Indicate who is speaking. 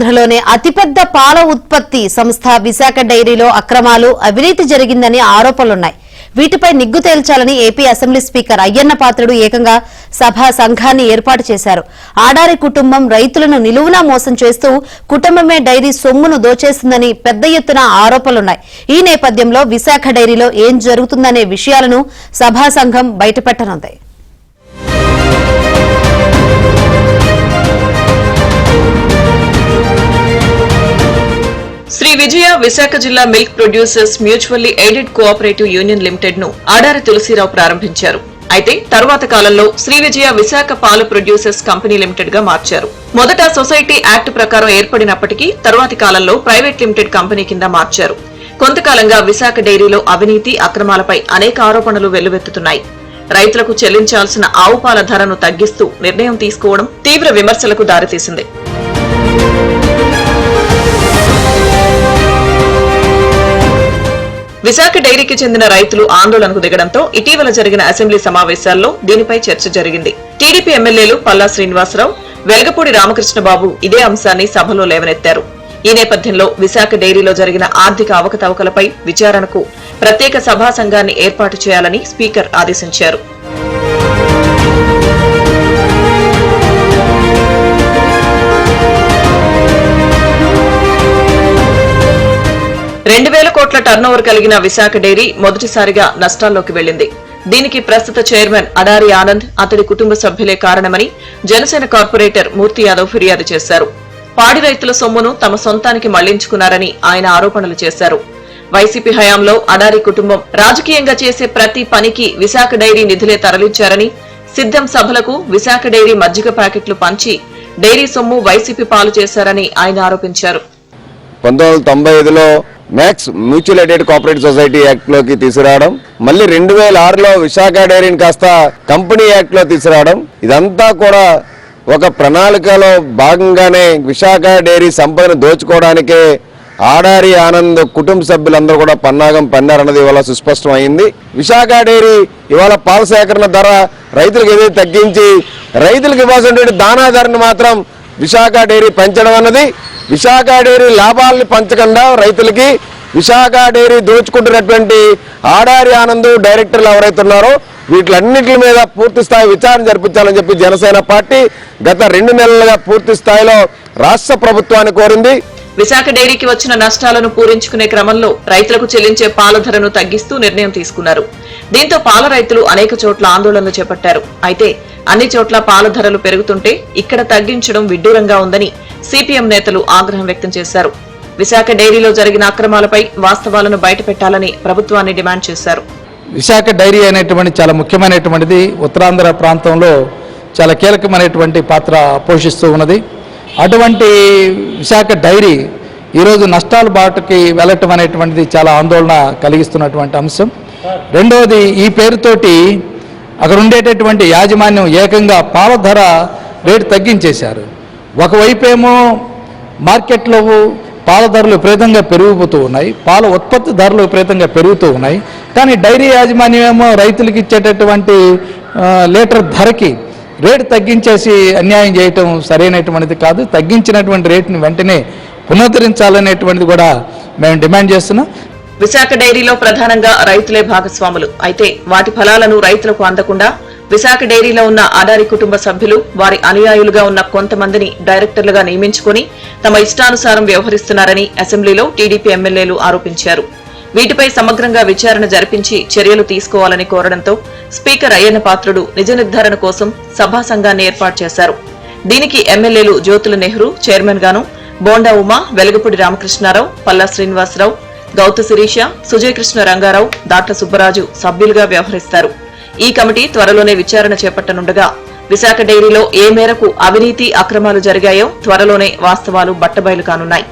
Speaker 1: ఆంధ్రలోనే అతిపెద్ద పాల ఉత్పత్తి సంస్థ విశాఖ డైరీలో అక్రమాలు, అవినీతి జరిగిందని ఆరోపణలున్నాయి. వీటిపై నిగ్గు తేల్చాలని AP assembly speaker Ayyanna Patrudu ఏకంగా సభా సంఘాన్ని ఏర్పాటు చేశారు. ఆడారి కుటుంబం రైతులను నిలువునా మోసం చేస్తూ కుటుంబమే డైరీ సొమ్మును దోచేసిందని పెద్ద ఎత్తున ఆరోపణలున్నాయి. ఈ నేపథ్యంలో విశాఖ డైరీలో ఏం జరుగుతుందనే విషయాలను సభా సంఘం బయటపెట్టనుంది.
Speaker 2: శ్రీ విజయ విశాఖ జిల్లా milk producers mutually aided cooperative union limited ను ఆడారి తులసిరావు ప్రారంభించారు. అయితే తరువాత కాలంలో శ్రీ విజయ విశాఖ పాల ప్రొడ్యూసర్స్ కంపెనీ లిమిటెడ్ గా మార్చారు. మొదట సొసైటీ యాక్ట్ ప్రకారం ఏర్పడినప్పటికీ తరువాతి కాలంలో ప్రైవేట్ లిమిటెడ్ కంపెనీ కింద మార్చారు. కొంతకాలంగా విశాఖ డైరీలో అవినీతి, అక్రమాలపై అనేక ఆరోపణలు వెల్లువెత్తుతున్నాయి. రైతులకు చెల్లించాల్సిన ఆవు పాల ధరను తగ్గిస్తూ నిర్ణయం తీసుకోవడం తీవ్ర విమర్శలకు దారితీసింది. విశాఖ డైరీకి చెందిన రైతులు ఆందోళనకు దిగడంతో ఇటీవల జరిగిన అసెంబ్లీ సమావేశాల్లో దీనిపై చర్చ జరిగింది. టీడీపీ ఎమ్మెల్యేలు పల్లా శ్రీనివాసరావు, వెలగపూడి రామకృష్ణబాబు ఇదే అంశాన్ని సభలో లేవనెత్తారు. ఈ నేపథ్యంలో విశాఖ డైరీలో జరిగిన ఆర్థిక అవకతవకలపై విచారణకు ప్రత్యేక సభా సంఘాన్ని ఏర్పాటు చేయాలని స్పీకర్ ఆదేశించారు. ₹2,000 కోట్ల టర్నోవర్ కలిగిన విశాఖ డైరీ మొదటిసారిగా నష్టాల్లోకి వెళ్లింది. దీనికి ప్రస్తుత చైర్మన్ అడారి ఆనంద్, అతడి కుటుంబ సభ్యులే కారణమని జనసేన కార్పొరేటర్ మూర్తి యాదవ్ ఫిర్యాదు చేశారు. పాడి రైతుల సొమ్మును తమ సొంతానికి మళ్లించుకున్నారని ఆయన ఆరోపణలు చేశారు. వైసీపీ హయాంలో అడారి కుటుంబం రాజకీయంగా చేసే ప్రతి పనికి విశాఖ డైరీ నిధులే తరలించారని, సిద్ధం సభలకు విశాఖ డైరీ మజ్జిగ ప్యాకెట్లు పంచి డైరీ సొమ్ము వైసీపీ పాలు చేశారని ఆయన ఆరోపించారు.
Speaker 3: 1995లో MACS mutual aided cooperative society act లోకి తీసుకురావడం, మళ్ళీ 2006లో విశాఖ డైరీని కాస్త కంపెనీ యాక్ట్ లో తీసుకురావడం, ఇదంతా కూడా ఒక ప్రణాళికలో భాగంగానే విశాఖ డైరీ సంపదను దోచుకోవడానికే ఆడారి ఆనంద్ కుటుంబ సభ్యులందరూ కూడా పన్నాగం పన్నారన్నది ఇవాళ సుస్పష్టం అయింది. విశాఖ డైరీ ఇవాళ పాల సేకరణ ధర రైతులకు ఏదైతే తగ్గించి రైతులకు ఇవ్వాల్సినటువంటి దానా ధరను మాత్రం విశాఖ డైరీ పెంచడం అన్నది, విశాఖ డైరీ లాభాలని పంచకుండా రైతులకి విశాఖ డైరీ దోచుకుంటున్నటువంటి ఆడారి ఆనంద్ డైరెక్టర్లు ఎవరైతే ఉన్నారో వీటిలన్నింటి మీద పూర్తి స్థాయి విచారణ జరిపించాలని చెప్పి జనసేన పార్టీ గత 2 నెలలుగా పూర్తి స్థాయిలో రాష్ట్ర ప్రభుత్వాన్ని కోరింది.
Speaker 2: విశాఖ డైరీకి వచ్చిన నష్టాలను పూరించుకునే క్రమంలో రైతులకు చెల్లించే పాల ధరను తగ్గిస్తూ నిర్ణయం తీసుకున్నారు. దీంతో పాల రైతులు అనేక చోట్ల ఆందోళనలు చేపట్టారు. అయితే అన్ని చోట్ల పాల ధరలు పెరుగుతుంటే ఇక్కడ తగ్గించడం విడ్డూరంగా ఉందని సిపిఎం నేతలు ఆగ్రహం వ్యక్తం చేశారు. విశాఖ డైరీలో జరిగిన అక్రమాలపై వాస్తవాలను బయటపెట్టాలని ప్రభుత్వాన్ని డిమాండ్ చేశారు.
Speaker 4: విశాఖ డైరీ అనేటువంటి చాలా ముఖ్యమైనటువంటిది, ఉత్తరాంధ్ర ప్రాంతంలో చాలా కీలకమైనటువంటి పాత్ర పోషిస్తూ ఉన్నది. అటువంటి విశాఖ డైరీ ఈరోజు నష్టాల బాటకి వెళ్ళటం అనేటువంటిది చాలా ఆందోళన కలిగిస్తున్నటువంటి అంశం. రెండవది, ఈ పేరుతోటి అక్కడ ఉండేటటువంటి యాజమాన్యం ఏకంగా పాల ధర రేటు తగ్గించేశారు. ఒకవైపేమో మార్కెట్లో పాల ధరలు విపరీతంగా పెరిగిపోతూ ఉన్నాయి, పాల ఉత్పత్తి ధరలు విపరీతంగా పెరుగుతూ ఉన్నాయి. కానీ డైరీ యాజమాన్యం ఏమో రైతులకు ఇచ్చేటటువంటి లీటర్ ధరకి రేటు తగ్గించేసి అన్యాయం చేయటం సరైనటువంటిది కాదు. తగ్గించినటువంటి రేటుని వెంటనే పునరుద్ధరించాలనేటువంటిది కూడా మేము డిమాండ్ చేస్తున్నాం.
Speaker 2: విశాఖ డైరీలో ప్రధానంగా రైతులే భాగస్వాములు. అయితే వాటి ఫలాలను రైతులకు అందకుండా విశాఖ డైరీలో ఉన్న అడారి కుటుంబ సభ్యులు, వారి అనుయాయులుగా ఉన్న కొంతమందిని డైరెక్టర్లుగా నియమించుకుని తమ ఇష్టానుసారం వ్యవహరిస్తున్నారని అసెంబ్లీలో టీడీపీ ఎమ్మెల్యేలు ఆరోపించారు. వీటిపై సమగ్రంగా విచారణ జరిపించి చర్యలు తీసుకోవాలని కోరడంతో స్పీకర్ అయ్యన్న పాత్రుడు నిజ నిర్ధారణ కోసం సభా సంఘాన్ని ఏర్పాటు చేశారు. దీనికి ఎమ్మెల్యేలు జ్యోతుల నెహ్రూ చైర్మన్ గాను, బోండా ఉమా, వెలగపూడి రామకృష్ణారావు, పల్లా శ్రీనివాసరావు, గౌతు శిరీష, సుజయకృష్ణ రంగారావు, దాట్ల సుబ్బరాజు సభ్యులుగా వ్యవహరిస్తారు. ఈ కమిటీ త్వరలోనే విచారణ చేపట్టనుండగా విశాఖ డైరీలో ఏ మేరకు అవినీతి, అక్రమాలు జరిగాయో త్వరలోనే వాస్తవాలు బట్టబయలు కానున్నాయి.